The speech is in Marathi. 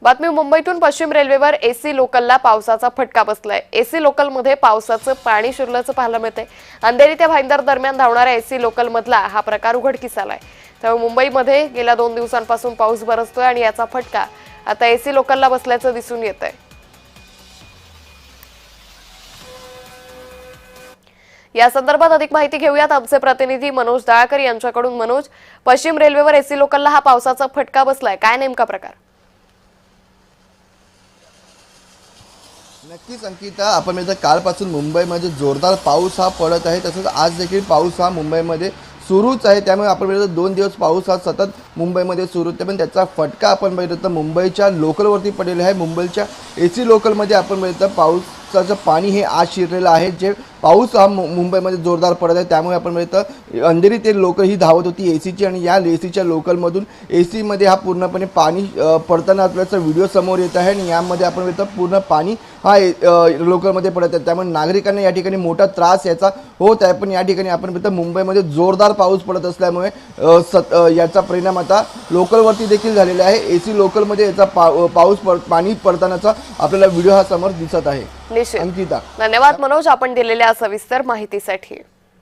बातमी मुंबईतून पश्चिम रेल्वेवर एसी लोकलला पावसाचा फटका बसलाय। एसी लोकलमध्ये पावसाचं पाणी शिरल्याचं पाहायला मिळतंय। अंधेरी ते भाईंदर दरम्यान धावणाऱ्या एसी लोकलमधला हा प्रकार उघडकीस आलाय। त्यामुळे मुंबईमध्ये गेल्या 2 दिवसांपासून पाऊस बरसतोय आणि याचा फटका आता एसी लोकलला बसल्याचं दिसून येतंय। या संदर्भात अधिक माहिती घेऊयात आमचे प्रतिनिधी मनोज दाळकर यांच्याकडून। मनोज, पश्चिम रेल्वेवर एसी लोकलला हा पावसाचा फटका बसलाय, काय नेमका प्रकार? नक्कीच अंकिता, आपण म्हणजे कालपासून मुंबईमध्ये जोरदार पाऊस हा पडत आहे। तसंच आज देखील पाऊस हा मुंबईमध्ये सुरूच आहे। त्यामुळे आपण म्हणजे 2 दिवस पाऊस हा सतत मुंबईमध्ये सुरू आहे, पण त्याचा फटका आपण बघितलं तर मुंबईच्या लोकलवरती पडलेला आहे। मुंबईच्या एसी लोकलमध्ये आपण बघितलं पावसाचं पाणी हे आज शिरलेलं आहे। जे पाऊस हा मुंबईमध्ये जोरदार पडत आहे, त्यामुळे आपण बघितलं अंधेरी ते लोकल ही धावत होती एसीची, आणि या एसीच्या लोकलमधून एसीमध्ये हा पूर्णपणे पाणी पडताना आपल्याचा व्हिडिओ समोर येत आहे। आणि यामध्ये आपण बघितलं पूर्ण पाणी हा लोकलमध्ये पडत आहे। त्यामुळे नागरिकांना या ठिकाणी मोठा त्रास याचा होत आहे। पण या ठिकाणी आपण बघितलं मुंबईमध्ये जोरदार पाऊस पडत असल्यामुळे याचा परिणाम आता लोकलवरती देखील झालेला आहे। एसी लोकलमध्ये याचा पाणी पडतानाचा आपल्याला व्हिडिओ हा समोर दिसत आहे। निश्चित। अंकिता, धन्यवाद मनोज, आपण दिलेल्या सविस्तर माहितीसाठी।